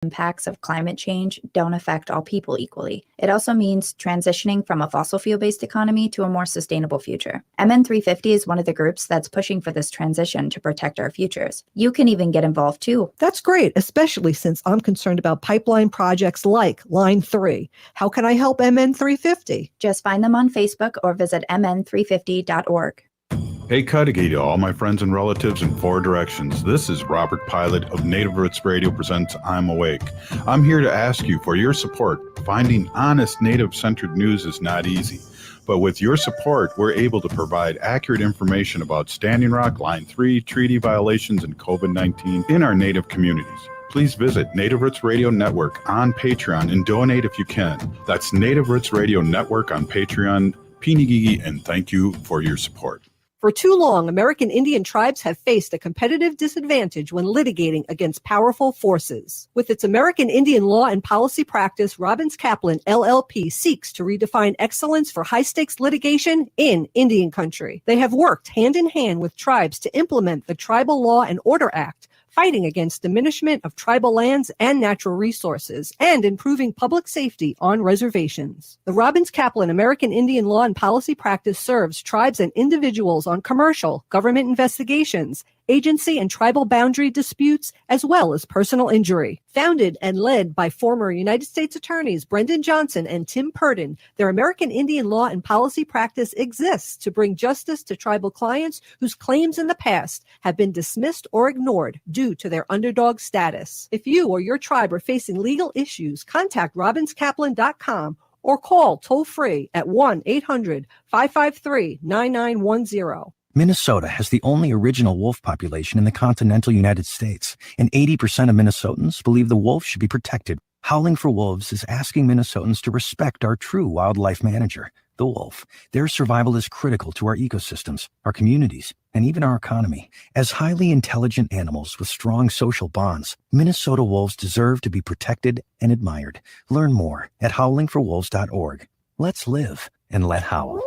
impacts of climate change don't affect all people equally. It also means transitioning from a fossil fuel-based economy to a more sustainable future. MN 350 is one of the groups that's pushing for this transition to protect our futures. You can even get involved too. That's great, especially since I'm concerned about pipeline projects like Line 3. How can I help MN 350? Just find them on Facebook or visit mn350.org. Hey Cudahy to all my friends and relatives in four directions. This is Robert Pilot of Native Roots Radio presents I'm Awake. I'm here to ask you for your support. Finding honest Native-centered news is not easy. But with your support, we're able to provide accurate information about Standing Rock, Line 3, treaty violations, and COVID-19 in our Native communities. Please visit Native Roots Radio Network on Patreon and donate if you can. That's Native Roots Radio Network on Patreon. Pinigigi, and thank you for your support. For too long, American Indian tribes have faced a competitive disadvantage when litigating against powerful forces. With its American Indian law and policy practice, Robbins Kaplan, LLP, seeks to redefine excellence for high-stakes litigation in Indian country. They have worked hand-in-hand with tribes to implement the Tribal Law and Order Act, fighting against diminishment of tribal lands and natural resources, and improving public safety on reservations. The Robbins Kaplan American Indian Law and Policy Practice serves tribes and individuals on commercial, government investigations, agency and tribal boundary disputes, as well as personal injury. Founded and led by former United States Attorneys Brendan Johnson and Tim Purdon, their American Indian Law and Policy Practice exists to bring justice to tribal clients whose claims in the past have been dismissed or ignored due to their underdog status. If you or your tribe are facing legal issues, contact robinskaplan.com or call toll-free at 1-800-553-9910. Minnesota has the only original wolf population in the continental United States, and 80% of Minnesotans believe the wolf should be protected. Howling for Wolves is asking Minnesotans to respect our true wildlife manager, the wolf. Their survival is critical to our ecosystems, our communities, and even our economy. As highly intelligent animals with strong social bonds, Minnesota wolves deserve to be protected and admired. Learn more at howlingforwolves.org. Let's live and let howl.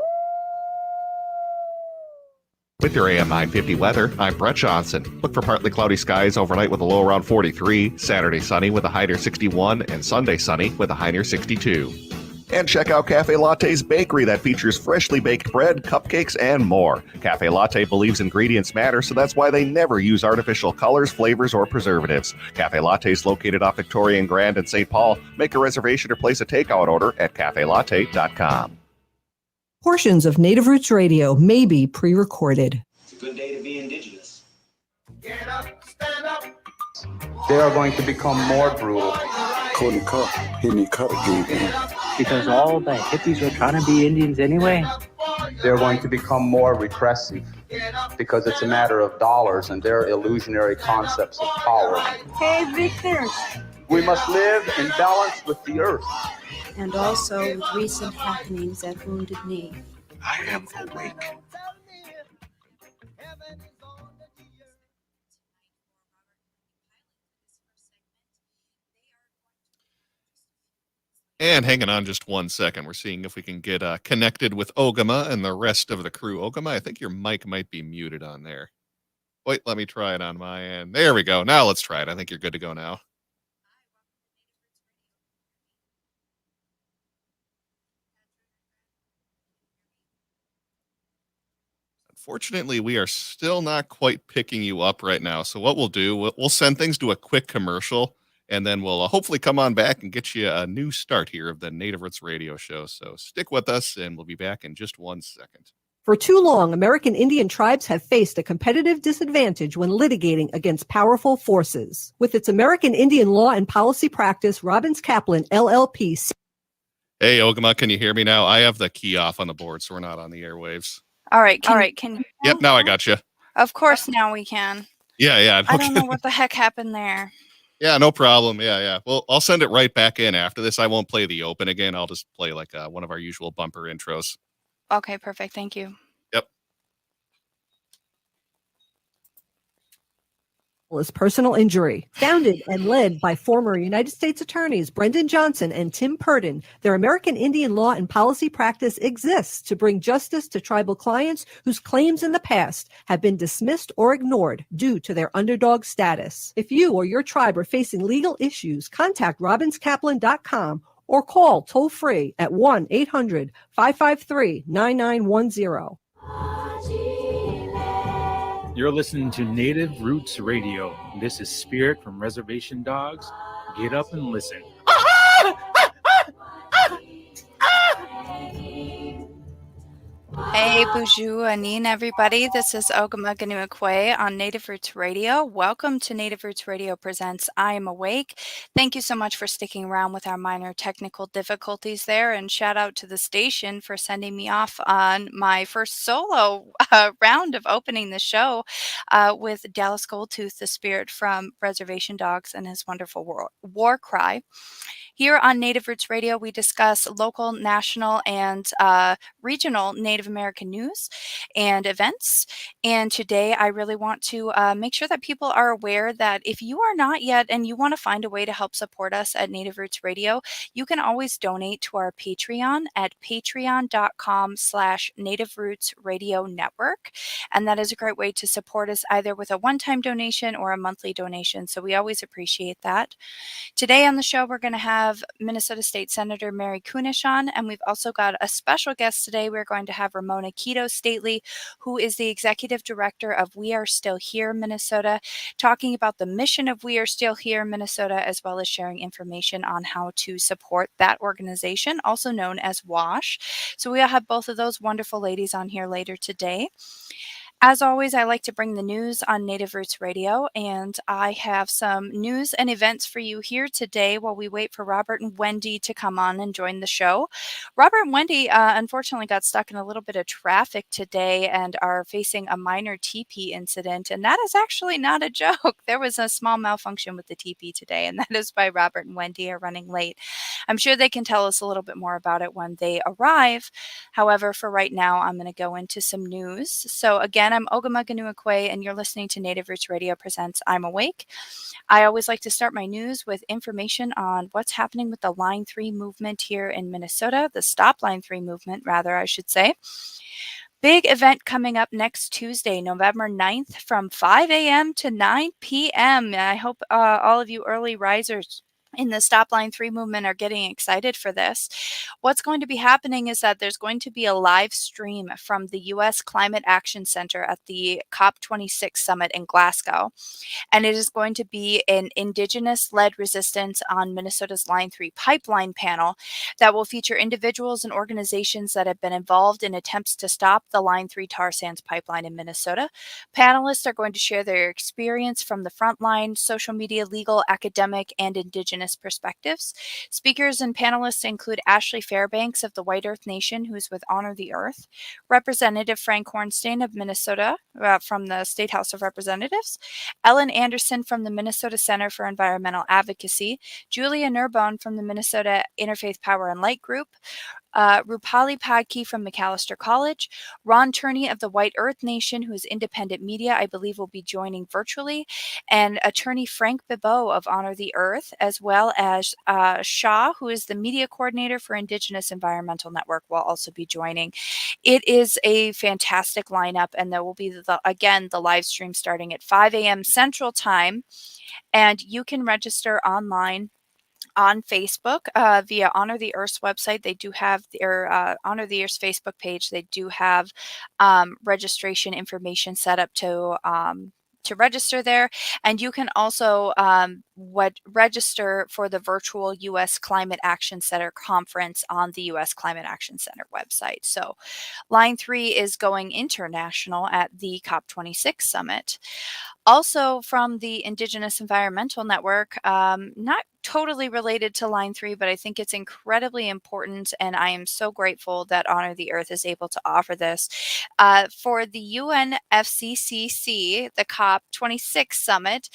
With your AM 950 weather, I'm Brett Johnson. Look for partly cloudy skies overnight with a low around 43, Saturday sunny with a high near 61, and Sunday sunny with a high near 62. And check out Cafe Latte's bakery that features freshly baked bread, cupcakes, and more. Cafe Latte believes ingredients matter, so that's why they never use artificial colors, flavors, or preservatives. Cafe Latte is located off Victoria and Grand in St. Paul. Make a reservation or place a takeout order at cafelatte.com. Portions of Native Roots Radio may be pre-recorded. It's a good day to be indigenous. Get up, stand up. They are going to become more brutal. Cody Cup, Hidden Cup gave in. Because all the hippies were trying to be Indians anyway. They're going to become more repressive because it's a matter of dollars and their illusionary concepts of power. Hey, Victor. We must live in balance with the earth. And also with recent happenings at Wounded Knee. I am awake. And hanging on just 1 second, we're seeing if we can get connected with Ogama and the rest of the crew. Ogama, I think your mic might be muted on there. Wait, let me try it on my end. There we go. Now let's try it. I think you're good to go now. Unfortunately, we are still not quite picking you up right now. So what we'll do, we'll send things to a quick commercial, and then we'll hopefully come on back and get you a new start here of the Native Roots Radio Show. So stick with us, and we'll be back in just 1 second. For too long, American Indian tribes have faced a competitive disadvantage when litigating against powerful forces. With its American Indian Law and Policy Practice, Robbins Kaplan, LLP. Hey, Ogama, can you hear me now? I have the key off on the board, so we're not on the airwaves. All right. Can you? Yep, now I got you. Of course, now we can. Yeah. I don't know what the heck happened there. Yeah, no problem. Yeah. Well, I'll send it right back in after this. I won't play the open again. I'll just play like one of our usual bumper intros. Okay, perfect. Thank you. Yep. is personal injury. Founded and led by former United States Attorneys Brendan Johnson and Tim Purdon, their American Indian law and policy practice exists to bring justice to tribal clients whose claims in the past have been dismissed or ignored due to their underdog status. If you or your tribe are facing legal issues, contact robinskaplan.com or call toll-free at 1-800-553-9910. You're listening to Native Roots Radio. This is Spirit from Reservation Dogs. Get up and listen. Hey, Bonjour, Anin, everybody. This is Ogamaganua on Native Roots Radio. Welcome to Native Roots Radio Presents I Am Awake. Thank you so much for sticking around with our minor technical difficulties there, and shout out to the station for sending me off on my first solo round of opening the show with Dallas Goldtooth, the spirit from Reservation Dogs, and his wonderful war cry. Here on Native Roots Radio, we discuss local, national, and regional Native American news and events. And today I really want to make sure that people are aware that if you are not yet and you want to find a way to help support us at Native Roots Radio, you can always donate to our Patreon at patreon.com/Native Roots Radio Network. And that is a great way to support us either with a one-time donation or a monthly donation. So we always appreciate that. Today on the show, we're going to have Minnesota State Senator Mary Kunesh on, and we've also got a special guest today. We're going to have Ramona Kitto Stately, who is the Executive Director of We Are Still Here Minnesota, talking about the mission of We Are Still Here Minnesota, as well as sharing information on how to support that organization, also known as WASH. So we'll have both of those wonderful ladies on here later today. As always, I like to bring the news on Native Roots Radio, and I have some news and events for you here today while we wait for Robert and Wendy to come on and join the show. Robert and Wendy unfortunately got stuck in a little bit of traffic today and are facing a minor TP incident, and that is actually not a joke. There was a small malfunction with the TP today, and that is why Robert and Wendy are running late. I'm sure they can tell us a little bit more about it when they arrive. However, for right now, I'm going to go into some news. So again, I'm Ogamaganua, and you're listening to Native Roots Radio Presents I'm Awake. I always like to start my news with information on what's happening with the Line 3 movement here in Minnesota, the Stop Line 3 movement, rather, I should say. Big event coming up next Tuesday, November 9th from 5 a.m. to 9 p.m. I hope all of you early risers in the Stop Line 3 movement are getting excited for this. What's going to be happening is that there's going to be a live stream from the U.S. Climate Action Center at the COP26 summit in Glasgow. And it is going to be an Indigenous-led resistance on Minnesota's Line 3 pipeline panel that will feature individuals and organizations that have been involved in attempts to stop the Line 3 tar sands pipeline in Minnesota. Panelists are going to share their experience from the front line, social media, legal, academic, and Indigenous perspectives. Speakers and panelists include Ashley Fairbanks of the White Earth Nation, who's with Honor the Earth, Representative Frank Hornstein of Minnesota from the State House of Representatives, Ellen Anderson from the Minnesota Center for Environmental Advocacy, Julia Nurbon from the Minnesota Interfaith Power and Light Group, Rupali Padki from McAllister College, Ron Turney of the White Earth Nation, who is independent media, I believe will be joining virtually, and attorney Frank Bibeau of Honor the Earth, as well as Shaw, who is the media coordinator for Indigenous Environmental Network, will also be joining. It is a fantastic lineup, and there will be, again, the live stream starting at 5 a.m. Central Time, and you can register online on Facebook via Honor the Earth's website. They do have their Honor the Earth's Facebook page. They do have registration information set up to register there. And you can also register for the virtual U.S. Climate Action Center conference on the U.S. Climate Action Center website. So Line 3 is going international at the COP26 summit. Also from the Indigenous Environmental Network, not totally related to Line 3, but I think it's incredibly important, and I am so grateful that Honor the Earth is able to offer this. For the UNFCCC, the COP26 summit,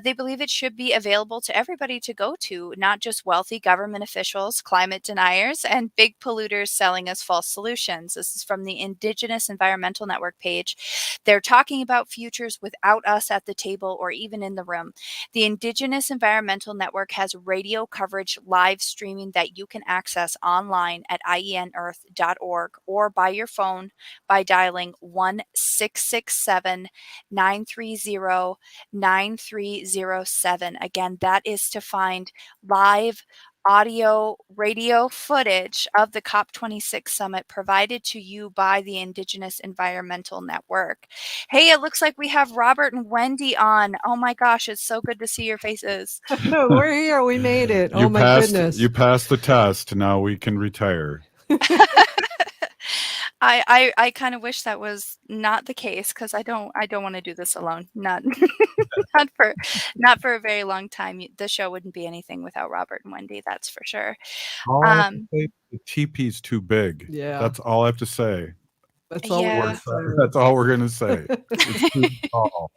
they believe it should be available to everybody to go to, not just wealthy government officials, climate deniers, and big polluters selling us false solutions. This is from the Indigenous Environmental Network page. They're talking about futures without us at the table or even in the room. The Indigenous Environmental Network has radio coverage live streaming that you can access online at ienearth.org or by your phone by dialing 1-667-930-9307. Again, that is to find live audio radio footage of the COP26 summit provided to you by the Indigenous Environmental Network. Hey, it looks like we have Robert and Wendy on. Oh my gosh, it's so good to see your faces. We're here. We made it. Oh my goodness. You passed the test. Now we can retire. I kind of wish that was not the case, because I don't want to do this alone. Not not for a very long time. The show wouldn't be anything without Robert and Wendy, that's for sure. The teepee's too big. Yeah. That's all I have to say. That's all That's all we're gonna say. It's too tall.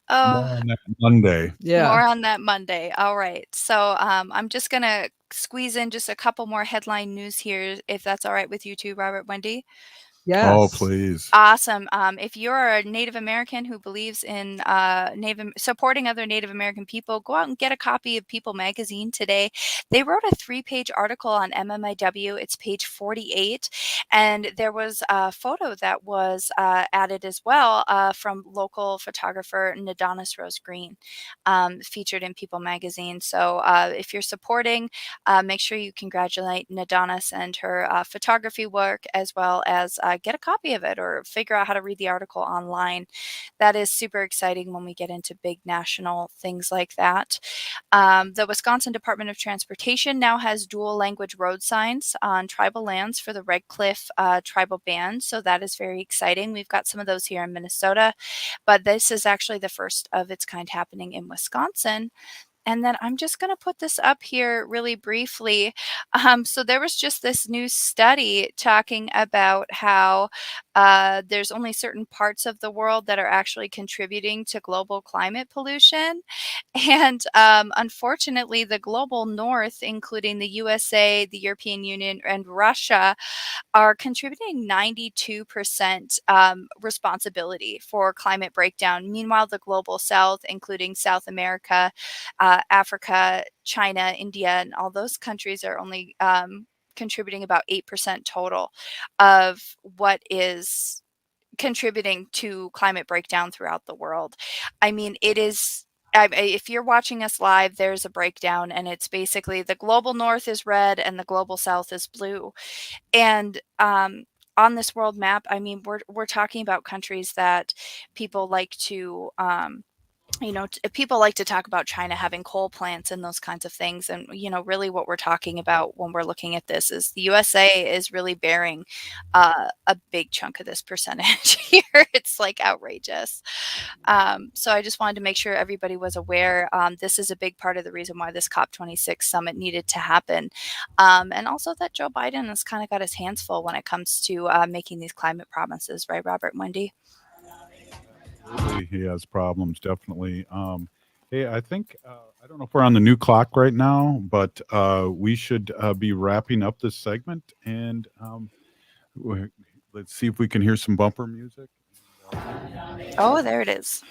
Oh, More on that Monday. Yeah. More on that Monday. All right. So I'm just going to squeeze in just a couple more headline news here, if that's all right with you too, Robert, Wendy. Yes. Oh, please. Awesome. If you're a Native American who believes in supporting other Native American people, go out and get a copy of People magazine today. They wrote a 3-page article on MMIW. It's page 48. And there was a photo that was added as well from local photographer Nadonis Rose Green, featured in People magazine. So if you're supporting, make sure you congratulate Nadonis and her photography work, as well as get a copy of it or figure out how to read the article online. That is super exciting when we get into big national things like that. The Wisconsin Department of Transportation now has dual language road signs on tribal lands for the Red Cliff tribal band. So that is very exciting. We've got some of those here in Minnesota, but this is actually the first of its kind happening in Wisconsin. And then I'm just going to put this up here really briefly. So there was just this new study talking about how there's only certain parts of the world that are actually contributing to global climate pollution. And unfortunately, the global north, including the USA, the European Union, and Russia, are contributing 92% responsibility for climate breakdown. Meanwhile, the global south, including South America, Africa, China, India, and all those countries are only contributing about 8% total of what is contributing to climate breakdown throughout the world. I mean, it is... if you're watching us live, there's a breakdown, and it's basically the global north is red and the global south is blue. And on this world map, I mean, we're talking about countries that people like to people like to talk about China having coal plants and those kinds of things. And, really what we're talking about when we're looking at this is the USA is really bearing a big chunk of this percentage here. It's like outrageous. So I just wanted to make sure everybody was aware. This is a big part of the reason why this COP26 summit needed to happen. And also that Joe Biden has kind of got his hands full when it comes to making these climate promises, right, Robert and Wendy? He has problems, definitely. Hey, I think, I don't know if we're on the new clock right now, but we should be wrapping up this segment. And let's see if we can hear some bumper music. Oh, there it is.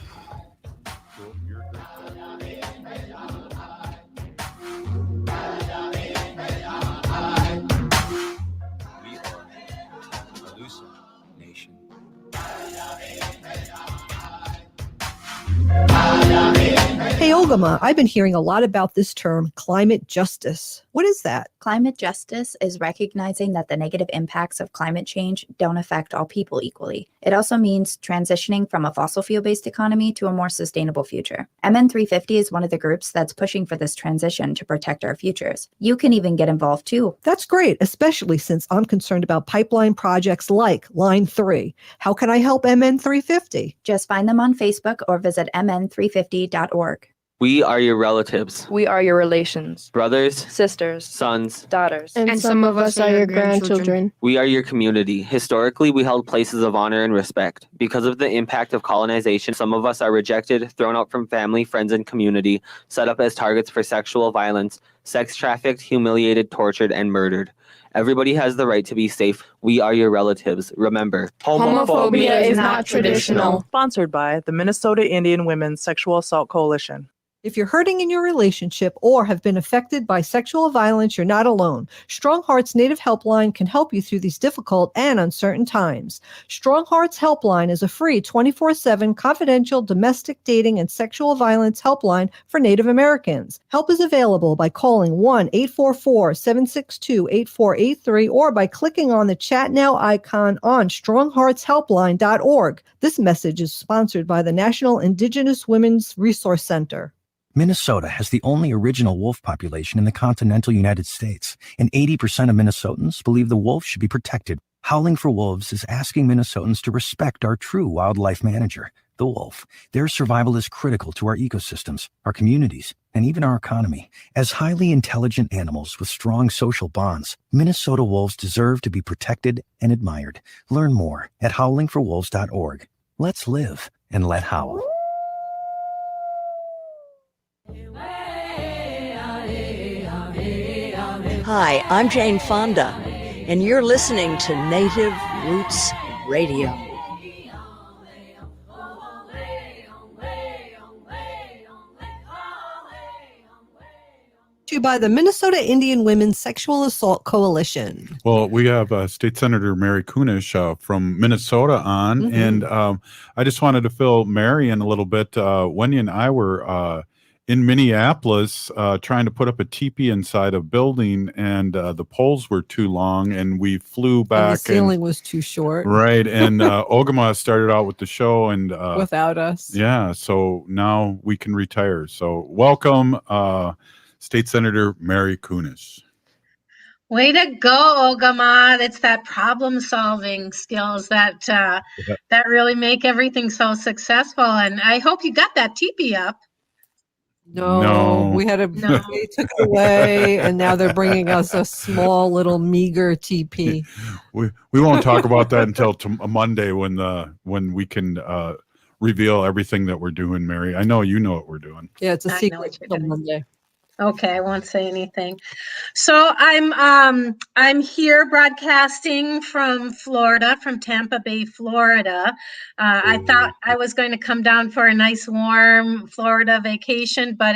Hey, Ogama, I've been hearing a lot about this term, climate justice. What is that? Climate justice is recognizing that the negative impacts of climate change don't affect all people equally. It also means transitioning from a fossil fuel-based economy to a more sustainable future. MN 350 is one of the groups that's pushing for this transition to protect our futures. You can even get involved too. That's great, especially since I'm concerned about pipeline projects like Line 3. How can I help MN 350? Just find them on Facebook or visit mn350.org. We are your relatives, We are your relations, brothers, sisters, sons, daughters. And some of us are your grandchildren. We are your community. Historically, we held places of honor and respect. Because of the impact of colonization, some of us are rejected, thrown out from family, friends, and community, set up as targets for sexual violence, sex trafficked, humiliated, tortured, and murdered. Everybody has the right to be safe. We are your relatives. Remember, Homophobia is not traditional. Sponsored by the Minnesota Indian Women's Sexual Assault Coalition. If you're hurting in your relationship or have been affected by sexual violence, you're not alone. Strong Hearts Native Helpline can help you through these difficult and uncertain times. Strong Hearts Helpline is a free 24/7 confidential domestic dating and sexual violence helpline for Native Americans. Help is available by calling 1-844-762-8483 or by clicking on the Chat Now icon on strongheartshelpline.org. This message is sponsored by the National Indigenous Women's Resource Center. Minnesota has the only original wolf population in the continental United States, and 80% of Minnesotans believe the wolf should be protected. Howling for Wolves is asking Minnesotans to respect our true wildlife manager, the wolf. Their survival is critical to our ecosystems, our communities, and even our economy. As highly intelligent animals with strong social bonds, Minnesota wolves deserve to be protected and admired. Learn more at howlingforwolves.org. Let's live and let howl. Hi, I'm Jane Fonda, and you're listening to Native Roots Radio. To you by the Minnesota Indian Women's Sexual Assault Coalition. Well, we have State Senator Mary Kunesh from Minnesota on, and I just wanted to fill Mary in a little bit. Wendy and I were in Minneapolis trying to put up a teepee inside a building, and the poles were too long, and we flew back. And the ceiling was too short. Right, and Ogama started out with the show, and without us. Yeah, so now we can retire. So welcome, State Senator Mary Kunesh. Way to go, Ogama. It's that problem-solving skills that that really make everything so successful. And I hope you got that teepee up. No, we had they took it away, and now they're bringing us a small little meager teepee. We won't talk about that until Monday when we can reveal everything that we're doing, Mary. I know you know what we're doing. Yeah, it's a secret until Monday. Okay, I won't say anything. So I'm here broadcasting from Florida, from Tampa Bay, Florida. I thought I was going to come down for a nice warm Florida vacation, but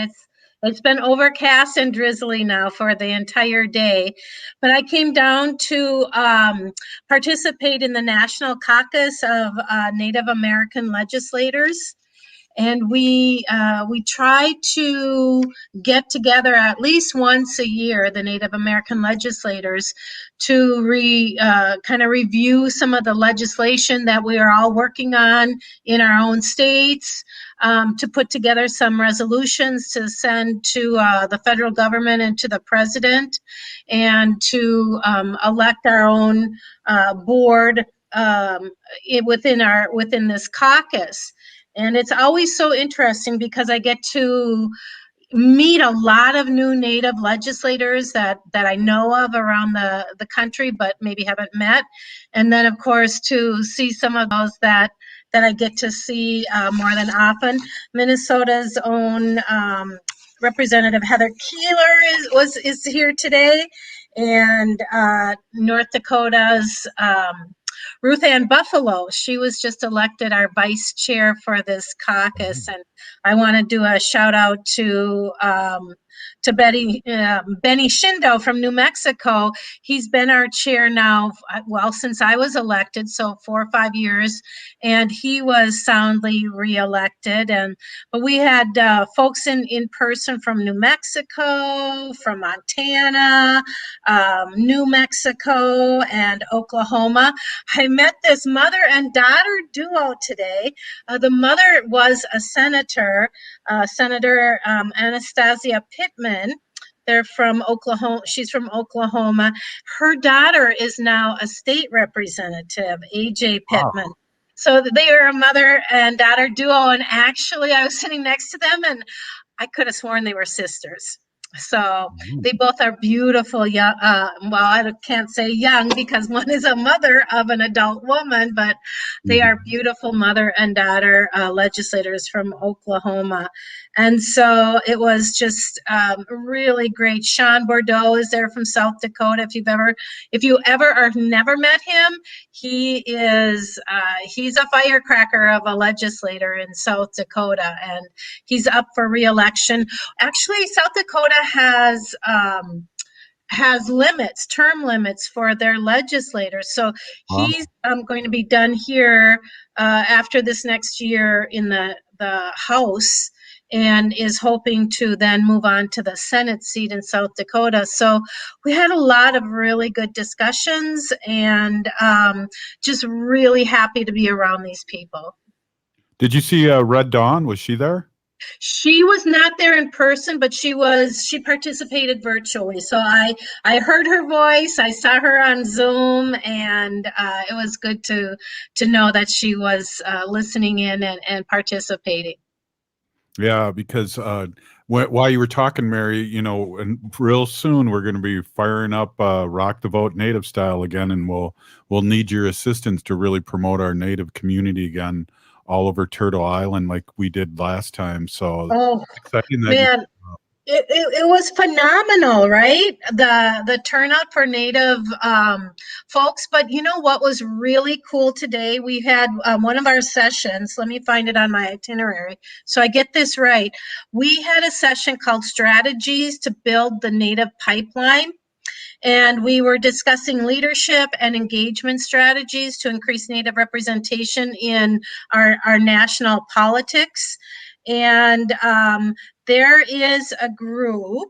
it's been overcast and drizzly now for the entire day. But I came down to participate in the National Caucus of Native American Legislators. And we try to get together at least once a year, the Native American legislators, to kind of review some of the legislation that we are all working on in our own states, to put together some resolutions to send to the federal government and to the president, and to elect our own board within this caucus. And it's always so interesting because I get to meet a lot of new Native legislators that I know of around the country, but maybe haven't met. And then, of course, to see some of those that I get to see more than often. Minnesota's own Representative Heather Keeler is here today, and North Dakota's Ruth Ann Buffalo. She was just elected our vice chair for this caucus, and I want to do a shout out to Benny Shindo from New Mexico. He's been our chair now, well, since I was elected, so 4 or 5 years, and he was soundly reelected. But we had folks in person from New Mexico, from Montana, New Mexico, and Oklahoma. I met this mother and daughter duo today. The mother was a senator, Senator Anastasia Pittman. They're from Oklahoma. She's from Oklahoma. Her daughter is now a state representative, AJ Pittman. Wow. So they are a mother and daughter duo. And actually, I was sitting next to them, and I could have sworn they were sisters. So they both are beautiful young, well, I can't say young because one is a mother of an adult woman, but they are beautiful mother and daughter legislators from Oklahoma. And so it was just really great. Sean Bordeaux is there from South Dakota. If you ever or never met him, he is he's a firecracker of a legislator in South Dakota, and he's up for re-election. Actually, South Dakota has limits, term limits for their legislators. So he's going to be done here after this next year in the House, and is hoping to then move on to the Senate seat in South Dakota. So we had a lot of really good discussions, and just really happy to be around these people. Did you see Red Dawn? Was she there? She was not there in person, but she participated virtually. So I heard her voice, I saw her on Zoom, and it was good to know that she was listening in and participating. Yeah, because while you were talking, Mary, and real soon we're going to be firing up Rock the Vote Native style again, and we'll need your assistance to really promote our Native community again all over Turtle Island like we did last time. So exciting that man. It was phenomenal, right? The turnout for Native folks. But you know what was really cool today? We had one of our sessions. Let me find it on my itinerary so I get this right. We had a session called Strategies to Build the Native Pipeline. And we were discussing leadership and engagement strategies to increase Native representation in our national politics. And there is a group,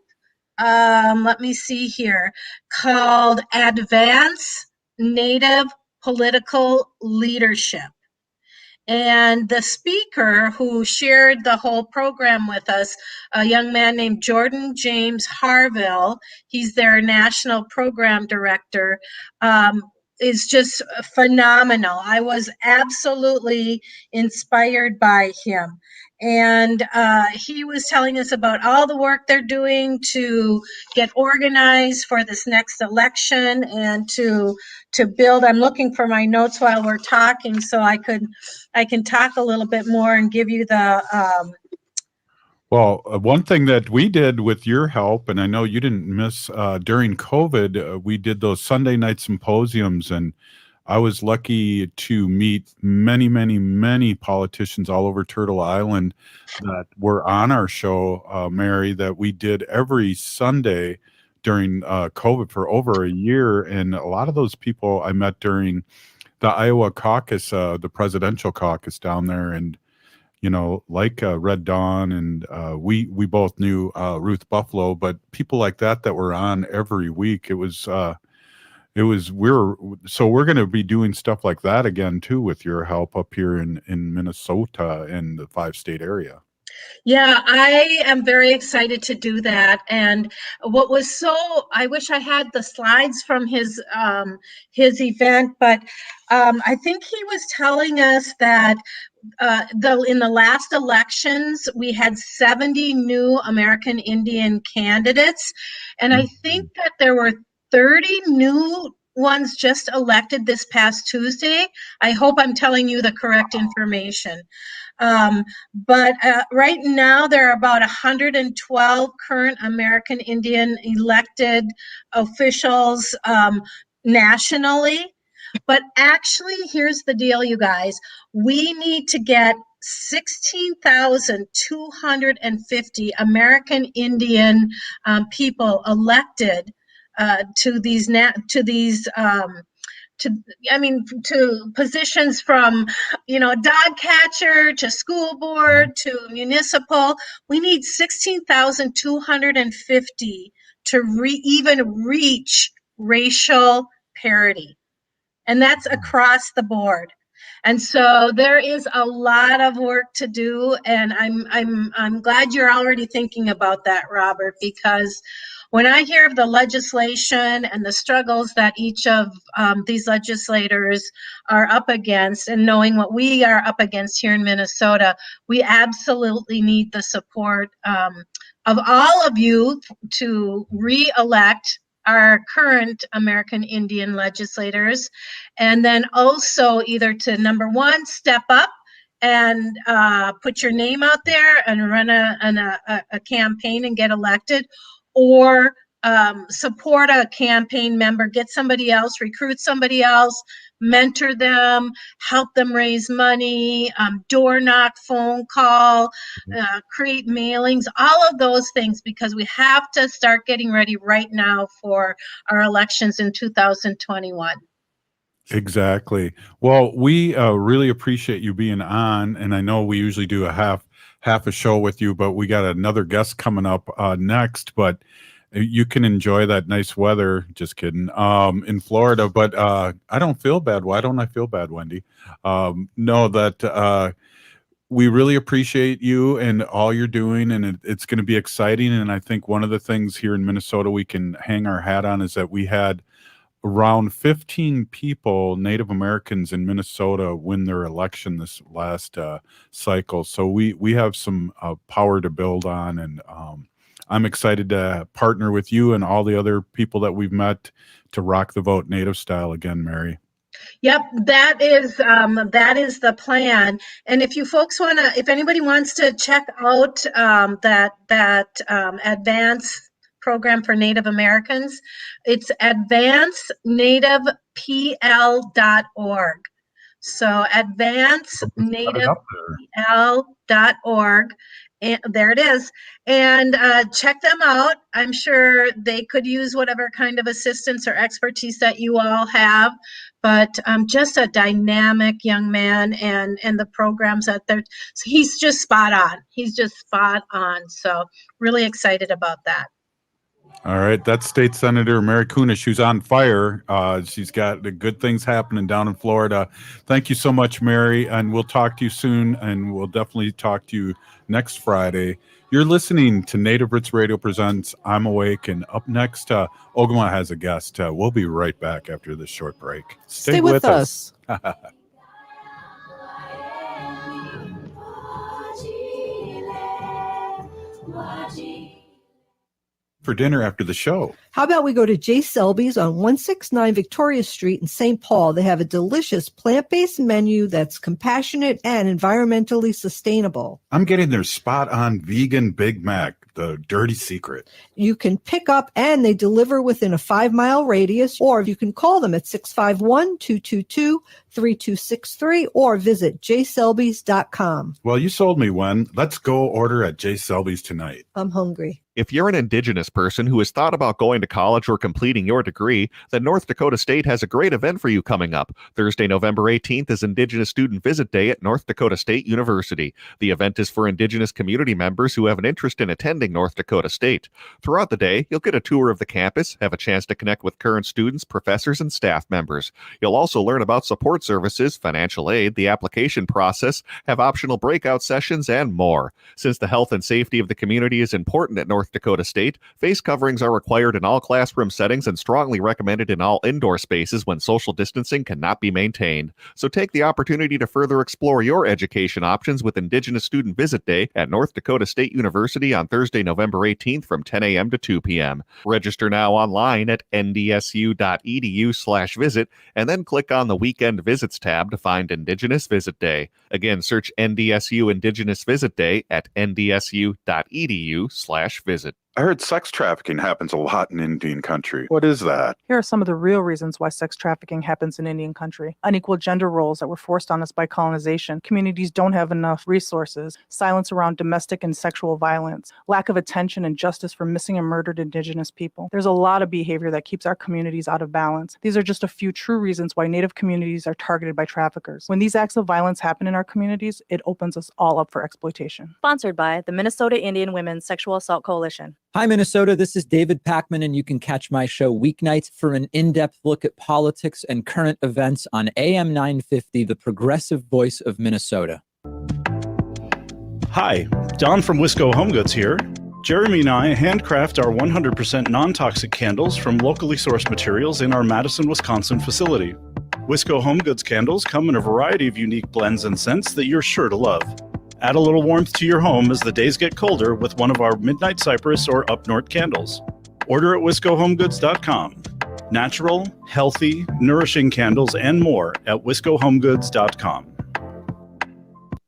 let me see here, called Advance Native Political Leadership. And the speaker who shared the whole program with us, a young man named Jordan James Harville, he's their national program director, is just phenomenal. I was absolutely inspired by him. And he was telling us about all the work they're doing to get organized for this next election and to build. I'm looking for my notes while we're talking so I can talk a little bit more and give you the Well, one thing that we did with your help, and I know you didn't miss during COVID, we did those Sunday night symposiums, and I was lucky to meet many, many, many politicians all over Turtle Island that were on our show, Mary, that we did every Sunday during COVID for over a year. And a lot of those people I met during the Iowa caucus, the presidential caucus down there. And like Red Dawn, and we both knew Ruth Buffalo, but people like that were on every week. We're going to be doing stuff like that again too with your help up here in Minnesota and the 5-state area. Yeah, I am very excited to do that. And what was I wish I had the slides from his event, but I think he was telling us that in the last elections, we had 70 new American Indian candidates. And I think that there were 30 new ones just elected this past Tuesday. I hope I'm telling you the correct information. But right now there are about 112 current American Indian elected officials nationally. But actually, here's the deal, you guys. We need to get 16,250 American Indian people elected to positions from, dog catcher to school board to municipal. We need 16,250 to even reach racial parity. And that's across the board. And so there is a lot of work to do. And I'm glad you're already thinking about that, Robert, because when I hear of the legislation and the struggles that each of these legislators are up against, and knowing what we are up against here in Minnesota, we absolutely need the support of all of you to re-elect our current American Indian legislators, and then also either to, number one, step up and put your name out there and run a campaign and get elected, or support a campaign member, get somebody else, recruit somebody else, mentor them, help them raise money, door knock, phone call, create mailings, all of those things, because we have to start getting ready right now for our elections in 2021. Exactly. Well, we really appreciate you being on, and I know we usually do a half a show with you, but we got another guest coming up next. But you can enjoy that nice weather. Just kidding. In Florida, but I don't feel bad. Why don't I feel bad, Wendy? Know that we really appreciate you and all you're doing, and it's going to be exciting. And I think one of the things here in Minnesota we can hang our hat on is that we had around 15 people, Native Americans in Minnesota, win their election this last cycle. So we have some power to build on, and I'm excited to partner with you and all the other people that we've met to rock the vote Native style again, Mary. Yep, that is the plan. And if you folks want to, if anybody wants to check out that advance program for Native Americans, it's advancenativepl.org. So advancenativepl.org. And there it is. And check them out. I'm sure they could use whatever kind of assistance or expertise that you all have. But just a dynamic young man, and the programs that they're, he's just spot on. He's just spot on. So really excited about that. All right, that's State Senator Mary Kunesh, who's on fire. She's got the good things happening down in Florida. Thank you so much, Mary, and we'll talk to you soon, and we'll definitely talk to you next Friday. You're listening to Native Roots Radio Presents I'm Awake, and up next, Ogama has a guest. We'll be right back after this short break. Stay with us. For dinner after the show. How about we go to J. Selby's on 169 Victoria Street in St. Paul? They have a delicious plant-based menu that's compassionate and environmentally sustainable. I'm getting their spot-on vegan Big Mac, the dirty secret. You can pick up and they deliver within a 5-mile radius, or you can call them at 651-222-3263 or visit jselbys.com. Well, you sold me one. Let's go order at J. Selby's tonight. I'm hungry. If you're an Indigenous person who has thought about going to college or completing your degree, then North Dakota State has a great event for you coming up. Thursday, November 18th is Indigenous Student Visit Day at North Dakota State University. The event is for Indigenous community members who have an interest in attending North Dakota State. Throughout the day, you'll get a tour of the campus, have a chance to connect with current students, professors, and staff members. You'll also learn about support services, financial aid, the application process, have optional breakout sessions, and more. Since the health and safety of the community is important at North Dakota State, face coverings are required in all classroom settings and strongly recommended in all indoor spaces when social distancing cannot be maintained. So take the opportunity to further explore your education options with Indigenous Student Visit Day at North Dakota State University on Thursday, November 18th from 10 a.m. to 2 p.m. Register now online at ndsu.edu/visit and then click on the Weekend Visits tab to find Indigenous Visit Day. Again, search NDSU Indigenous Visit Day at ndsu.edu/visit. I heard sex trafficking happens a lot in Indian country. What is that? Here are some of the real reasons why sex trafficking happens in Indian country. Unequal gender roles that were forced on us by colonization. Communities don't have enough resources. Silence around domestic and sexual violence. Lack of attention and justice for missing and murdered Indigenous people. There's a lot of behavior that keeps our communities out of balance. These are just a few true reasons why Native communities are targeted by traffickers. When these acts of violence happen in our communities, it opens us all up for exploitation. Sponsored by the Minnesota Indian Women's Sexual Assault Coalition. Hi, Minnesota. This is David Packman, and you can catch my show weeknights for an in-depth look at politics and current events on AM 950, the progressive voice of Minnesota. Hi, Don from Wisco Home Goods here. Jeremy and I handcraft our 100% non-toxic candles from locally sourced materials in our Madison, Wisconsin facility. Wisco Home Goods candles come in a variety of unique blends and scents that you're sure to love. Add a little warmth to your home as the days get colder with one of our Midnight Cypress or Up North candles. Order at wiscohomegoods.com. Natural, healthy, nourishing candles and more at wiscohomegoods.com.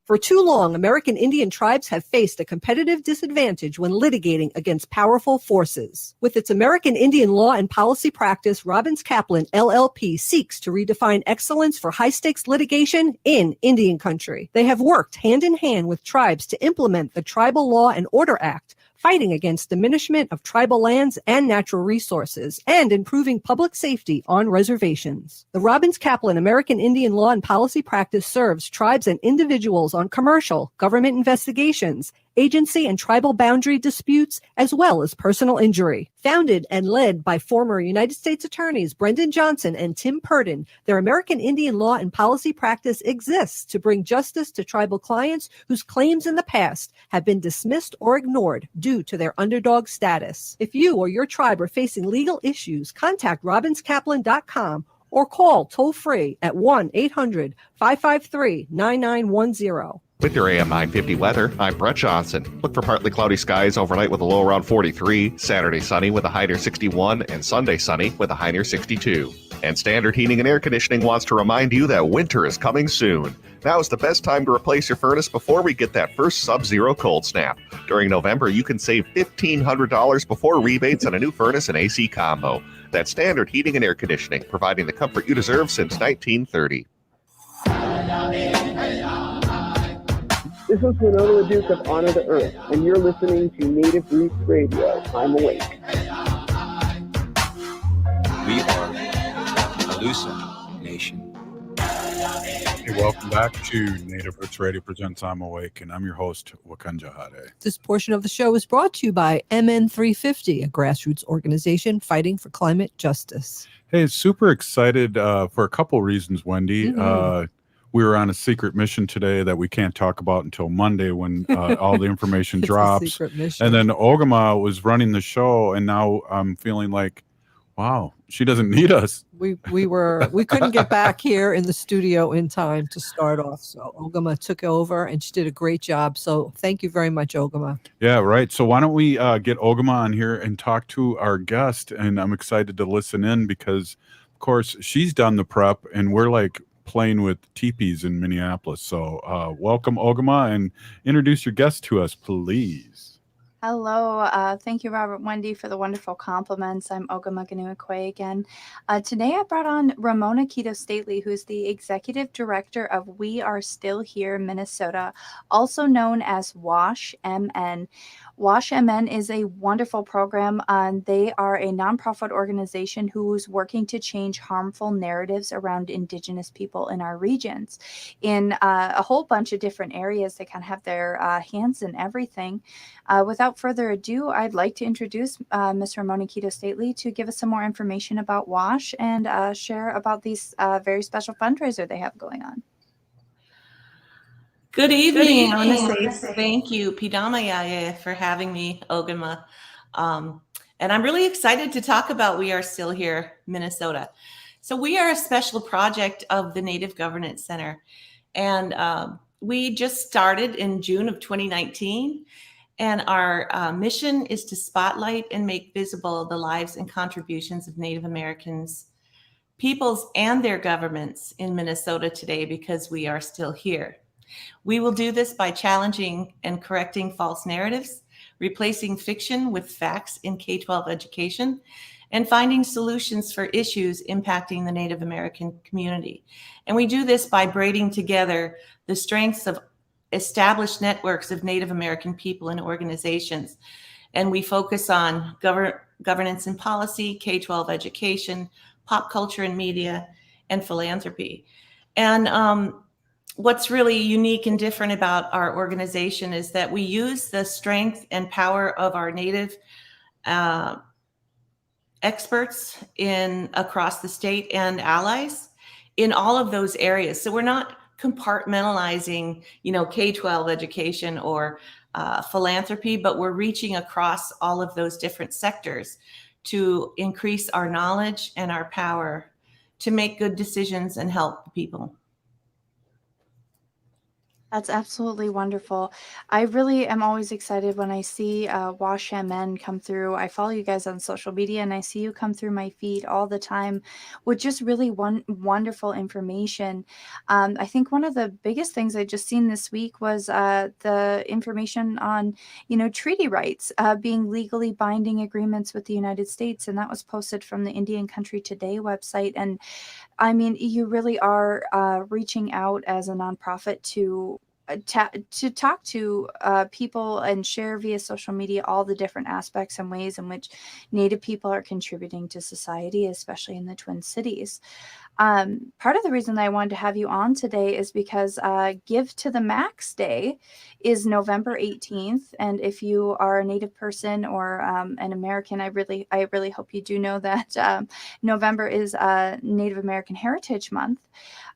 For too long, American Indian tribes have faced a competitive disadvantage when litigating against powerful forces. With its American Indian law and policy practice, Robbins Kaplan, LLP, seeks to redefine excellence for high-stakes litigation in Indian country. They have worked hand in hand with tribes to implement the Tribal Law and Order Act, fighting against diminishment of tribal lands and natural resources, and improving public safety on reservations. The Robbins Kaplan American Indian Law and Policy Practice serves tribes and individuals on commercial, government investigations, agency and tribal boundary disputes, as well as personal injury. Founded and led by former United States Attorneys Brendan Johnson and Tim Purdon, their American Indian Law and Policy Practice exists to bring justice to tribal clients whose claims in the past have been dismissed or ignored due to their underdog status. If you or your tribe are facing legal issues, contact robinskaplan.com or call toll-free at 1-800-553-9910. With your AM 950 weather, I'm Brett Johnson. Look for partly cloudy skies overnight with a low around 43, Saturday sunny with a high near 61, and Sunday sunny with a high near 62. And Standard Heating and Air Conditioning wants to remind you that winter is coming soon. Now is the best time to replace your furnace before we get that first sub-zero cold snap. During November, you can save $1,500 before rebates on a new furnace and AC combo. That's Standard Heating and Air Conditioning, providing the comfort you deserve since 1930. This is Ramona, Duke of Honor the Earth, and you're listening to Native Roots Radio. I'm awake. We are Alusa Nation. Hey, welcome back to Native Roots Radio presents I'm Awake, and I'm your host, Wakanja Hade. This portion of the show is brought to you by MN 350, a grassroots organization fighting for climate justice. Hey, super excited for a couple reasons, Wendy. We were on a secret mission today that we can't talk about until Monday when all the information drops. And then Ogama was running the show, and now I'm feeling like, wow, she doesn't need us. We couldn't get back here in the studio in time to start off. So Ogama took over and she did a great job. So thank you very much, Ogama. Yeah, right. So why don't we get Ogama on here and talk to our guest? And I'm excited to listen in because, of course, she's done the prep and we're like playing with teepees in Minneapolis. So welcome, Ogama, and introduce your guest to us, please. Hello. Thank you, Robert Wendy, for the wonderful compliments. I'm Ogama Ganuakwe again. Today I brought on Ramona Kitto Stately, who's the Executive Director of We Are Still Here, Minnesota, also known as WASH MN. WASH MN is a wonderful program. They are a nonprofit organization who's working to change harmful narratives around Indigenous people in our regions in a whole bunch of different areas. They kind of have their hands in everything. Without further ado, I'd like to introduce Ms. Ramona Kitto Stately to give us some more information about WASH and share about these very special fundraiser they have going on. Good evening. I want to say thank you, Pidama for having me, Ogama. And I'm really excited to talk about We Are Still Here, Minnesota. So we are a special project of the Native Governance Center. And we just started in June of 2019. And our mission is to spotlight and make visible the lives and contributions of Native Americans, peoples, and their governments in Minnesota today because we are still here. We will do this by challenging and correcting false narratives, replacing fiction with facts in K-12 education, and finding solutions for issues impacting the Native American community. And we do this by braiding together the strengths of established networks of Native American people and organizations. And we focus on governance and policy, K-12 education, pop culture and media, and philanthropy. And what's really unique and different about our organization is that we use the strength and power of our Native experts across the state and allies in all of those areas. So we're not compartmentalizing, K-12 education or philanthropy, but we're reaching across all of those different sectors to increase our knowledge and our power to make good decisions and help people. That's absolutely wonderful. I really am always excited when I see Wash MN come through. I follow you guys on social media and I see you come through my feed all the time with just really wonderful information. I think one of the biggest things I just seen this week was the information on, treaty rights being legally binding agreements with the United States. And that was posted from the Indian Country Today website. And I mean, you really are reaching out as a nonprofit to talk to people and share via social media all the different aspects and ways in which Native people are contributing to society, especially in the Twin Cities. Part of the reason that I wanted to have you on today is because Give to the Max Day is November 18th. And if you are a Native person or an American, I really hope you do know that November is Native American Heritage Month.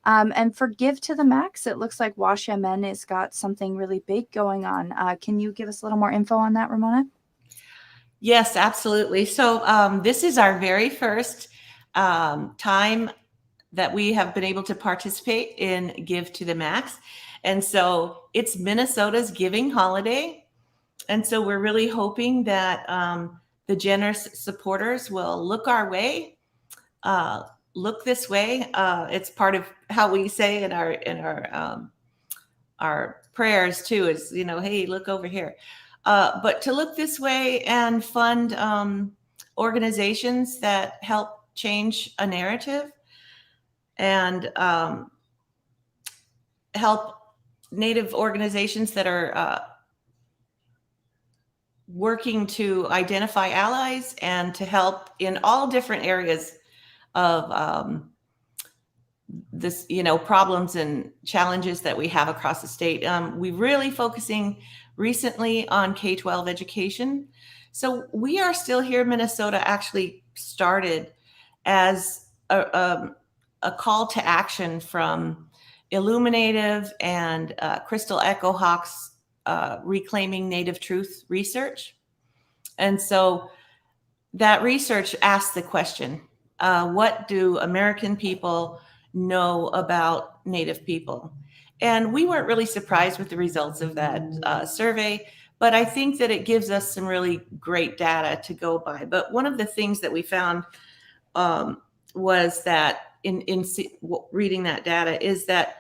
And for Give to the Max, it looks like Wash MN has got something really big going on. Can you give us a little more info on that, Ramona? Yes, absolutely. So this is our very first time that we have been able to participate in Give to the Max. And so it's Minnesota's giving holiday. And so we're really hoping that the generous supporters will look our way, look this way. It's part of how we say in our prayers too, is, hey, look over here. But to look this way and fund organizations that help change a narrative and help Native organizations that are working to identify allies and to help in all different areas of this, problems and challenges that we have across the state. We're really focusing recently on K-12 education. So we are still here in Minnesota, actually started as a call to action from Illuminative and Crystal Echo Hawk's Reclaiming Native Truth research. And so that research asked the question, what do American people know about Native people? And we weren't really surprised with the results of that survey, but I think that it gives us some really great data to go by. But one of the things that we found was that in reading that data is that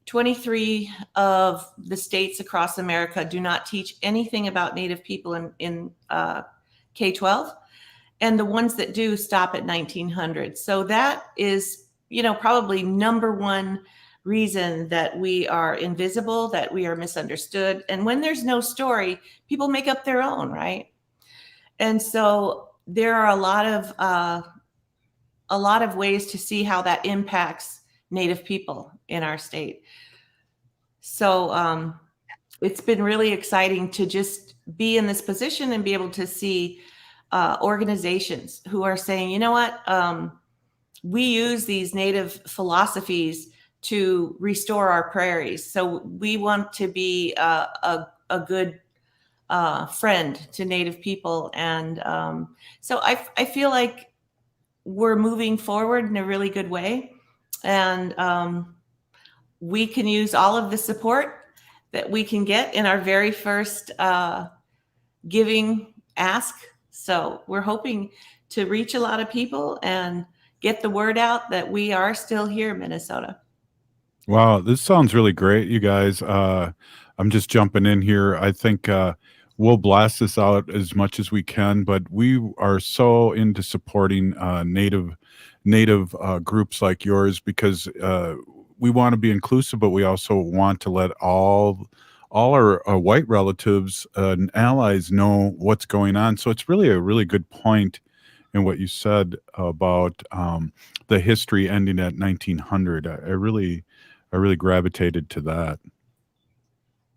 23 of the states across America do not teach anything about Native people in K-12. And the ones that do stop at 1900. So that is, probably number one reason that we are invisible, that we are misunderstood. And when there's no story, people make up their own, right? And so there are a lot of ways to see how that impacts Native people in our state. So it's been really exciting to just be in this position and be able to see organizations who are saying, you know what, we use these Native philosophies to restore our prairies. So we want to be a good friend to Native people. And so I feel like we're moving forward in a really good way. And we can use all of the support that we can get in our very first giving ask. So we're hoping to reach a lot of people and get the word out that we are still here in Minnesota. Wow, this sounds really great, you guys. I'm just jumping in here. I think we'll blast this out as much as we can, but we are so into supporting native groups like yours because we want to be inclusive, but we also want to let all our white relatives and allies know what's going on. So it's really a really good point in what you said about the history ending at 1900. I really gravitated to that.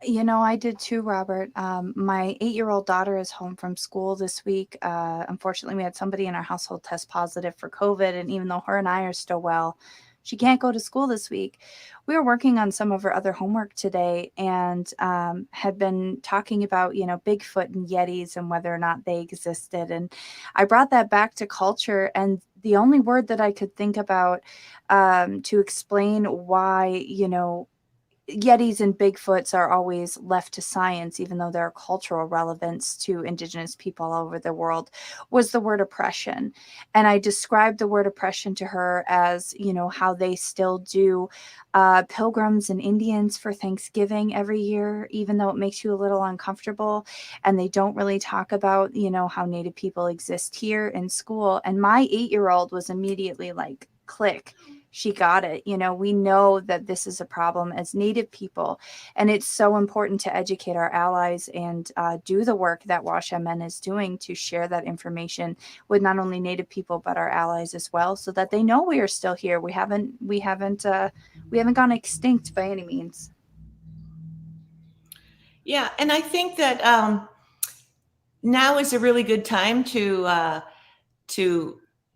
I did too, Robert. My 8-year-old daughter is home from school this week. Unfortunately, we had somebody in our household test positive for COVID. And even though her and I are still well, she can't go to school this week. We were working on some of her other homework today and had been talking about, Bigfoot and Yetis and whether or not they existed. And I brought that back to culture, and the only word that I could think about to explain why, Yetis and Bigfoots are always left to science, even though there are cultural relevance to Indigenous people all over the world, was the word oppression. And I described the word oppression to her as, how they still do pilgrims and Indians for Thanksgiving every year, even though it makes you a little uncomfortable. And they don't really talk about, how Native people exist here in school. And my 8-year-old was immediately like, click. She got it. We know that this is a problem as Native people, and it's so important to educate our allies and do the work that WASH MN is doing to share that information with not only Native people but our allies as well, so that they know we are still here. We haven't gone extinct by any means. Yeah, and I think that now is a really good time to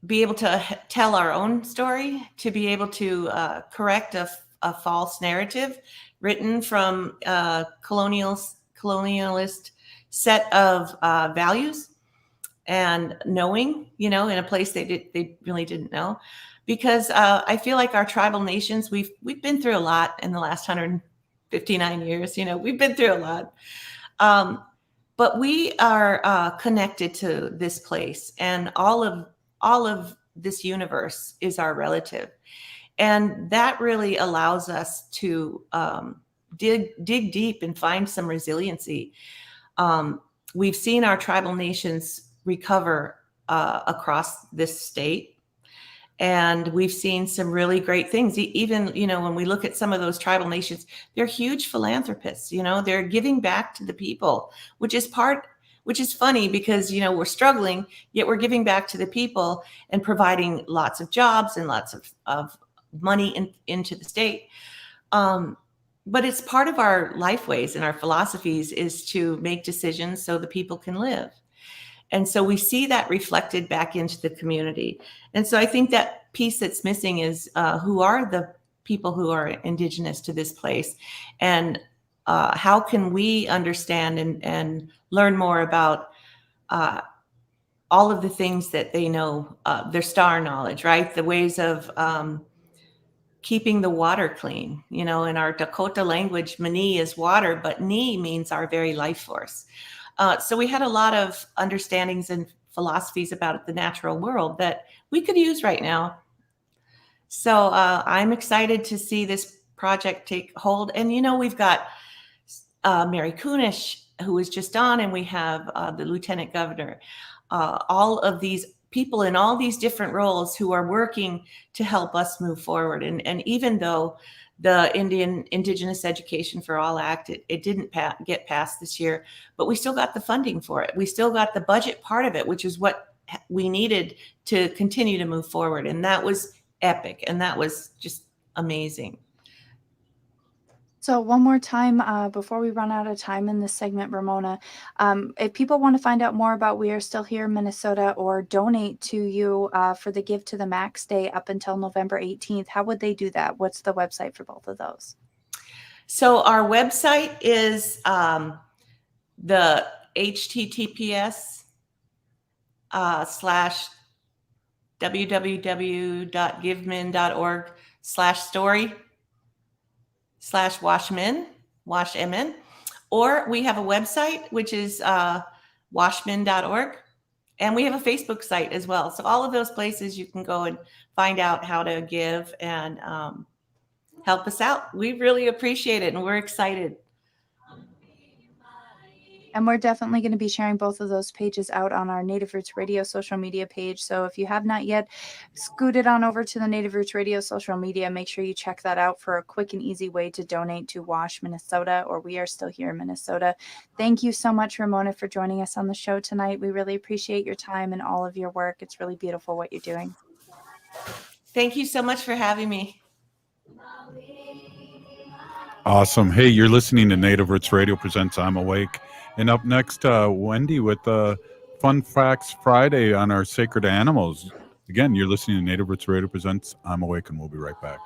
be able to tell our own story, to be able to correct a false narrative written from colonialist set of values and knowing, in a place they really didn't know. Because I feel like our tribal nations, we've been through a lot in the last 159 years. We've been through a lot. But we are connected to this place, and all of this universe is our relative. And that really allows us to dig deep and find some resiliency. We've seen our tribal nations recover across this state. And we've seen some really great things. Even, when we look at some of those tribal nations, they're huge philanthropists. They're giving back to the people, which is funny because, we're struggling, yet we're giving back to the people and providing lots of jobs and lots of money into the state. But it's part of our lifeways and our philosophies is to make decisions so the people can live. And so we see that reflected back into the community. And so I think that piece that's missing is who are the people who are Indigenous to this place, and how can we understand and learn more about all of the things that they know, their star knowledge, right? The ways of keeping the water clean. In our Dakota language, Mani is water, but Ni means our very life force. So we had a lot of understandings and philosophies about the natural world that we could use right now. So I'm excited to see this project take hold. And, we've got Mary Kunesh, who was just on, and we have the Lieutenant Governor, all of these people in all these different roles who are working to help us move forward. And even though the Indigenous Education for All Act, it didn't get passed this year, but we still got the funding for it. We still got the budget part of it, which is what we needed to continue to move forward. And that was epic. And that was just amazing. So one more time, before we run out of time in this segment, Ramona, if people want to find out more about We Are Still Here Minnesota or donate to you for the Give to the Max Day up until November 18th, how would they do that? What's the website for both of those? So our website is the https://www.givemin.org/story/WashMN, or we have a website, which is washmin.org, and we have a Facebook site as well. So all of those places you can go and find out how to give and help us out. We really appreciate it, and we're excited. And we're definitely going to be sharing both of those pages out on our Native Roots Radio social media page. So if you have not yet scooted on over to the Native Roots Radio social media, make sure you check that out for a quick and easy way to donate to WASH Minnesota, or We Are Still Here in Minnesota. Thank you so much, Ramona, for joining us on the show tonight. We really appreciate your time and all of your work. It's really beautiful what you're doing. Thank you so much for having me. Awesome. Hey, you're listening to Native Roots Radio presents I'm Awake. And up next, Wendy with Fun Facts Friday on our sacred animals. Again, you're listening to Native Roots Radio Presents I'm Awake, and we'll be right back.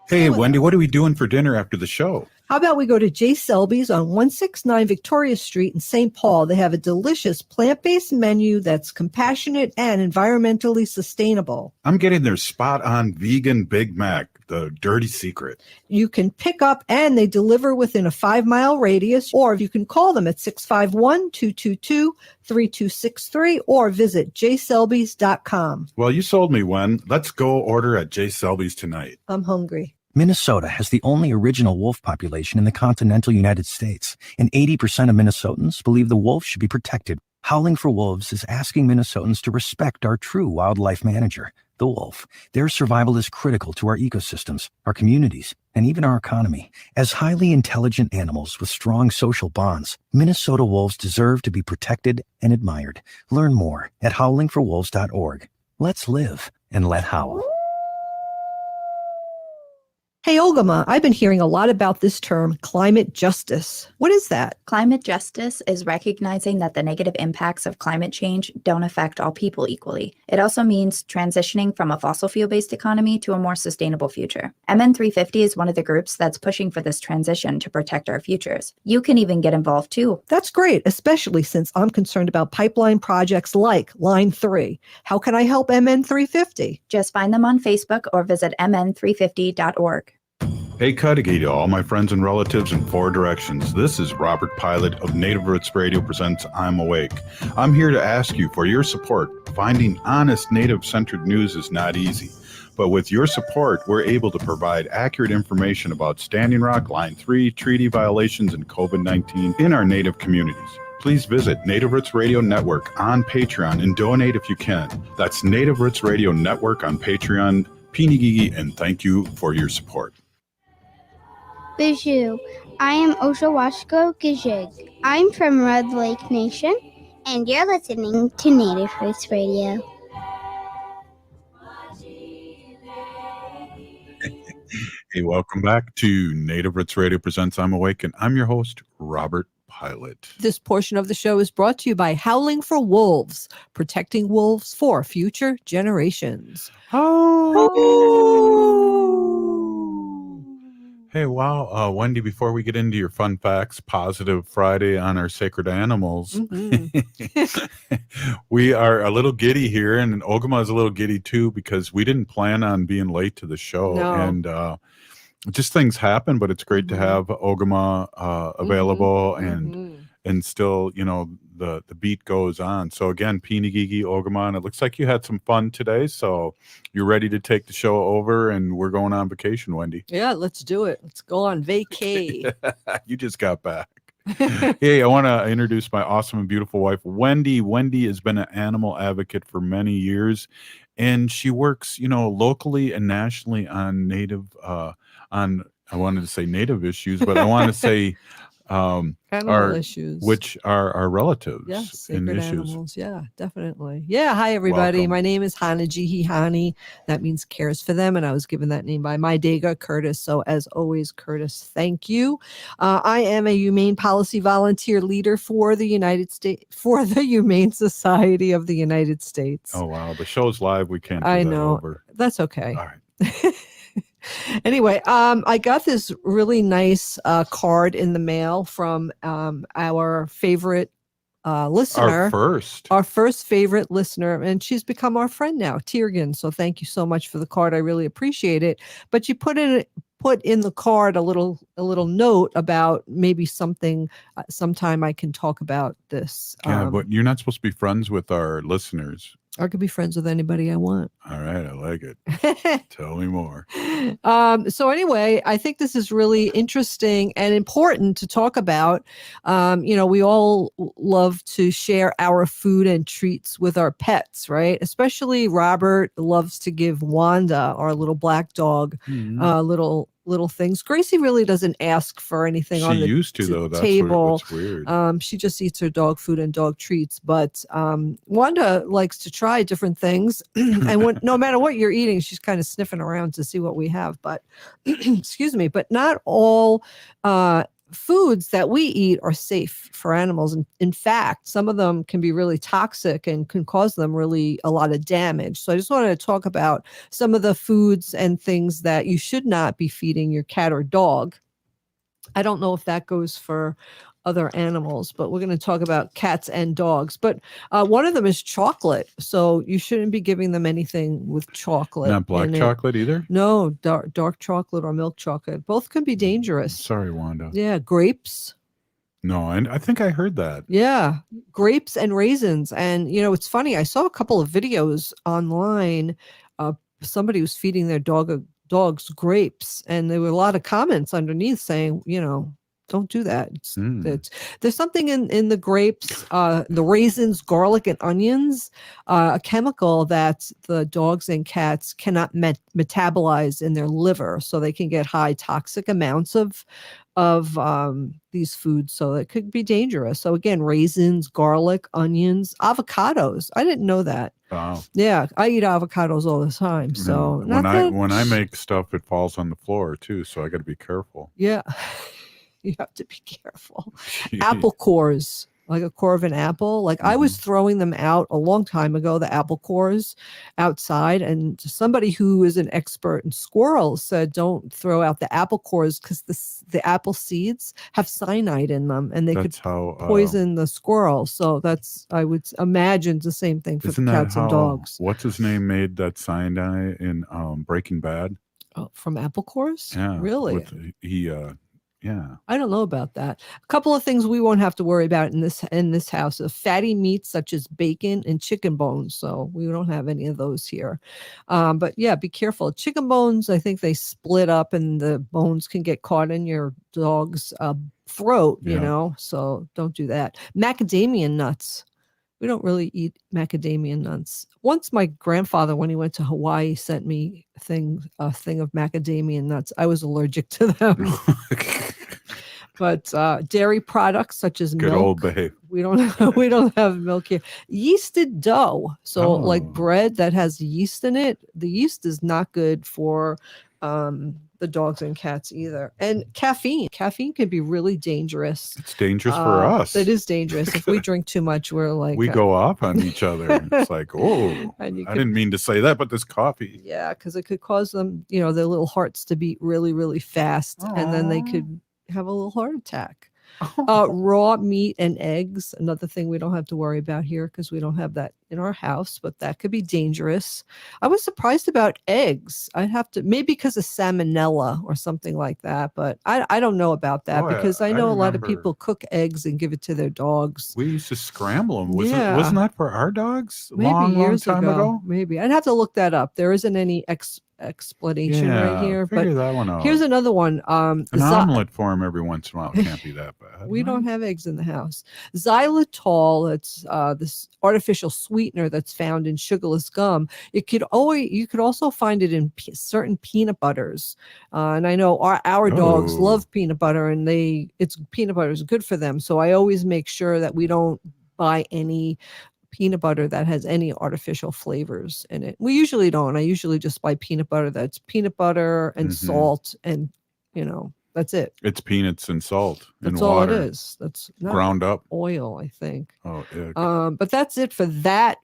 Hey, Wendy, what are we doing for dinner after the show? How about we go to J. Selby's on 169 Victoria Street in St. Paul? They have a delicious plant-based menu that's compassionate and environmentally sustainable. I'm getting their spot-on vegan Big Mac, the dirty secret. You can pick up and they deliver within a 5-mile radius, or you can call them at 651-222-3263 or visit jselbys.com. Well, you sold me, Wen. Let's go order at J. Selby's tonight. I'm hungry. Minnesota has the only original wolf population in the continental United States, and 80% of Minnesotans believe the wolf should be protected. Howling for Wolves is asking Minnesotans to respect our true wildlife manager, the wolf. Their survival is critical to our ecosystems, our communities, and even our economy. As highly intelligent animals with strong social bonds, Minnesota wolves deserve to be protected and admired. Learn more at howlingforwolves.org. Let's live and let howl. Hey, Ogama, I've been hearing a lot about this term, climate justice. What is that? Climate justice is recognizing that the negative impacts of climate change don't affect all people equally. It also means transitioning from a fossil fuel-based economy to a more sustainable future. MN 350 is one of the groups that's pushing for this transition to protect our futures. You can even get involved too. That's great, especially since I'm concerned about pipeline projects like Line 3. How can I help MN 350? Just find them on Facebook or visit mn350.org. Hey, Cudahy to all my friends and relatives in 4 directions. This is Robert Pilot of Native Roots Radio presents I'm Awake. I'm here to ask you for your support. Finding honest Native-centered news is not easy, but with your support, we're able to provide accurate information about Standing Rock, Line 3, treaty violations, and COVID-19 in our Native communities. Please visit Native Roots Radio Network on Patreon and donate if you can. That's Native Roots Radio Network on Patreon. Pinigigi, and thank you for your support. Bijou, I am Oshawashko Gijig. I'm from Red Lake Nation, and you're listening to Native Roots Radio. Hey, welcome back to Native Roots Radio presents I'm Awake, and I'm your host, Robert Pilot. This portion of the show is brought to you by Howling for Wolves, protecting wolves for future generations. Hey, wow. Wendy, before we get into your fun facts, Positive Friday on our sacred animals, we are a little giddy here, and Ogama is a little giddy too, because we didn't plan on being late to the show. No. And just things happen, but it's great to have Ogama available and still, you know, the beat goes on. So again, Pinigigi, Ogama, and it looks like you had some fun today. So you're ready to take the show over, and we're going on vacation, Wendy. Yeah, let's do it. Let's go on vacay. You just got back. Hey, I want to introduce my awesome and beautiful wife, Wendy. Wendy has been an animal advocate for many years, and she works, you know, locally and nationally on native, I wanted to say native issues, but I want to say Animal issues, which are our relatives. Yes, in sacred issues. Animals. Yeah, definitely. Yeah, hi everybody. Welcome. My name is Hana Jihihani. That means cares for them, and I was given that name by my Dega Curtis. So as always, Curtis, thank you. I am a humane policy volunteer leader for the United States, for the Humane Society of the United States. Oh wow, the show's live. We can't do I that know. over. That's okay. All right. Anyway, I got this really nice card in the mail from our favorite listener. Our first favorite listener, and she's become our friend now, Tiergan. So thank you so much for the card. I really appreciate it. But you put in the card a little note about maybe something sometime I can talk about this. Yeah, but you're not supposed to be friends with our listeners. I could be friends with anybody I want. All right, I like it. Tell me more. So anyway, I think this is really interesting and important to talk about. You know, we all love to share our food and treats with our pets, right? Especially Robert loves to give Wanda, our little black dog, little things. Gracie really doesn't ask for anything on the used to, though. That's table. What's weird. She just eats her dog food and dog treats. But Wanda likes to try different things. And no matter what you're eating, she's kind of sniffing around to see what we have. But excuse me, but not all foods that we eat are safe for animals. And in fact, some of them can be really toxic and can cause them really a lot of damage. So I just wanted to talk about some of the foods and things that you should not be feeding your cat or dog. I don't know if that goes for other animals, but we're going to talk about cats and dogs. But one of them is chocolate. So you shouldn't be giving them anything with chocolate. Not black chocolate either? No, dark chocolate or milk chocolate. Both can be dangerous. Sorry, Wanda. Yeah, grapes. No, I think I heard that. Yeah, grapes and raisins. And, it's funny. I saw a couple of videos online. Somebody was feeding their dogs grapes. And there were a lot of comments underneath saying, don't do that. There's something in the grapes, the raisins, garlic, and onions, a chemical that the dogs and cats cannot metabolize in their liver, so they can get high toxic amounts of these foods. So it could be dangerous. So again, raisins, garlic, onions, avocados. I didn't know that. Wow. Yeah, I eat avocados all the time. So when I make stuff, it falls on the floor too. So I got to be careful. Yeah. You have to be careful. Apple cores, like a core of an apple. Like I was throwing them out a long time ago, the apple cores outside. And somebody who is an expert in squirrels said, don't throw out the apple cores because the apple seeds have cyanide in them and they could poison the squirrel. So I would imagine the same thing for cats and dogs. What's his name made that cyanide in Breaking Bad? Oh, from apple cores? Yeah. Really? Yeah. I don't know about that. A couple of things we won't have to worry about in this house: fatty meats such as bacon and chicken bones. So we don't have any of those here. But yeah, be careful. Chicken bones, I think they split up and the bones can get caught in your dog's throat, so don't do that. Macadamia nuts. We don't really eat macadamia nuts. Once my grandfather, when he went to Hawaii, sent me a thing of macadamia nuts. I was allergic to them. But dairy products such as milk. Good old babe. We don't have milk here. Yeasted dough. So like bread that has yeast in it, the yeast is not good for the dogs and cats either. And caffeine can be really dangerous. It's dangerous for us. It is dangerous. If we drink too much, we're like we go off on each other. It's like, I didn't mean to say that, but this coffee. Yeah, because it could cause them, their little hearts to beat really, really fast, and then they could have a little heart attack. Raw meat and eggs, another thing we don't have to worry about here because we don't have that in our house, but that could be dangerous. I was surprised about eggs. I'd have to, maybe because of salmonella or something like that, but I don't know about that because I know a lot of people cook eggs and give it to their dogs. We used to scramble them. Wasn't that for our dogs? Maybe long time ago? Maybe. I'd have to look that up. There isn't any explanation right here, but that one out. Here's another one. An omelet for them every once in a while can't be that bad. We don't have eggs in the house. Xylitol, it's this artificial sweetener that's found in sugarless gum. You could also find it in certain peanut butters. And I know our dogs love peanut butter, and peanut butter is good for them. So I always make sure that we don't buy any peanut butter that has any artificial flavors in it. We usually don't. I usually just buy peanut butter that's peanant butter and salt, and that's it. It's peanuts and salt and water. That's all it is. That's not ground up oil, I think. Oh, yeah. But that's it for that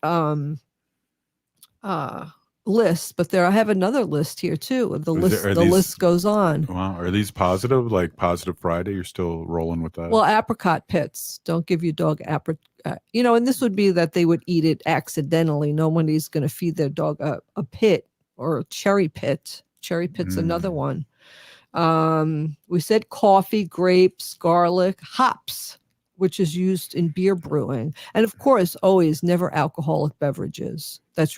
list. But I have another list here too. The list goes on. Wow, are these positive? Like Positive Friday? You're still rolling with that? Well, apricot pits. Don't give your dog apricot. And this would be that they would eat it accidentally. Nobody's going to feed their dog a pit or a cherry pit. Cherry pit's another one. We said coffee, grapes, garlic, hops, which is used in beer brewing. And of course, always never alcoholic beverages. That's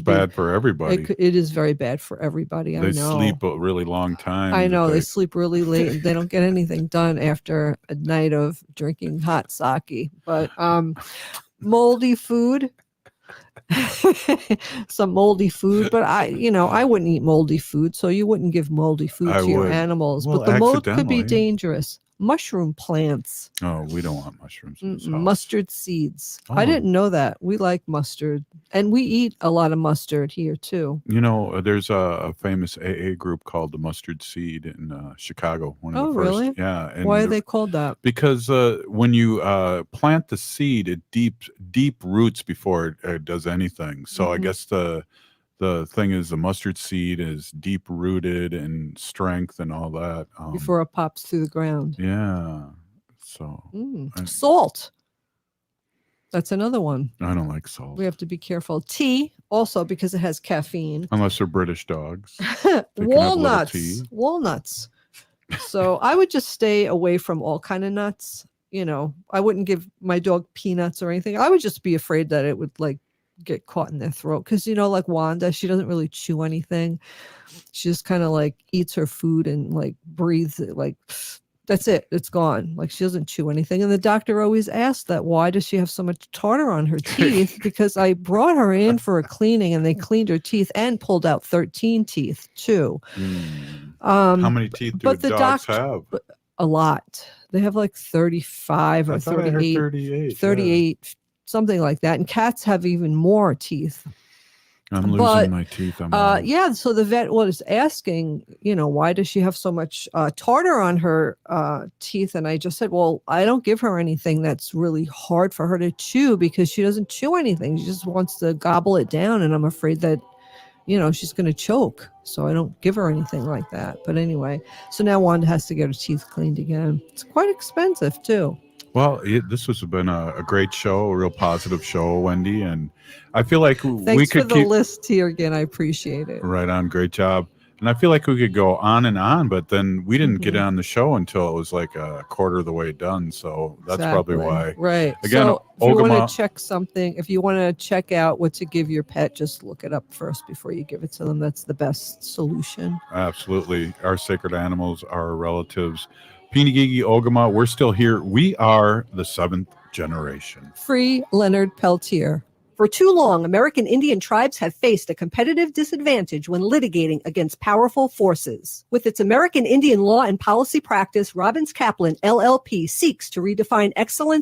bad for everybody. It is very bad for everybody. I know. They sleep a really long time. I know. They sleep really late and they don't get anything done after a night of drinking hot sake. But moldy food. Some moldy food, but I wouldn't eat moldy food, so you wouldn't give moldy food to your animals. Well, but the mold could be dangerous. Mushroom plants. Oh, we don't want mushrooms. Mustard seeds. I didn't know that. We like mustard And we eat a lot of mustard here too. You know, there's a famous AA group called the Mustard Seed in Chicago. One of the first. Really? Yeah. And Why are they called that? Because when you plant the seed, it deep roots before it does anything. So I guess the thing is the mustard seed is deep rooted in strength and all that. Before it pops through the ground. Yeah. So Salt. That's another one. I don't like salt. We have to be careful. Tea, also because it has caffeine. Unless they're British dogs. They can have little tea. Walnuts. So I would just stay away from all kind of nuts. You know, I wouldn't give my dog peanuts or anything. I would just be afraid that it would like get caught in their throat. Because, you know, like Wanda, she doesn't really chew anything. She just kind of like eats her food and like breathes it, like that's it. It's gone. Like she doesn't chew anything. And the doctor always asked that, why does she have so much tartar on her teeth? Because I brought her in for a cleaning and they cleaned her teeth and pulled out 13 teeth too. How many teeth do dogs have? A lot. They have like 35 or 38, 38, something like that. And cats have even more teeth. I'm losing my teeth. Yeah, so the vet was asking, you know, why does she have so much tartar on her teeth? And I just said, well, I don't give her anything that's really hard for her to chew because she doesn't chew anything. She just wants to gobble it down. And I'm afraid that, you know, she's going to choke. So I don't give her anything like that. But anyway, so now Wanda has to get her teeth cleaned again. It's quite expensive too. Well, this has been a great show, a real positive show, Wendy. And I feel like we could for the list here again. I appreciate it. Right on. Great job. And I feel like we could go on and on, but then we didn't get on the show until it was like a quarter of the way done. So that's probably why. Right. Again, so if you want to check something, if you want to check out what to give your pet, just look it up first before you give it to them. That's the best solution. Absolutely. Our sacred animals are our relatives. Pinigigi Ogama, we're still here. We are the 7th generation. Free Leonard Peltier. For too long, American Indian tribes have faced a competitive disadvantage when litigating against powerful forces. With its American Indian law and policy practice, Robbins Kaplan, LLP, seeks to redefine excellence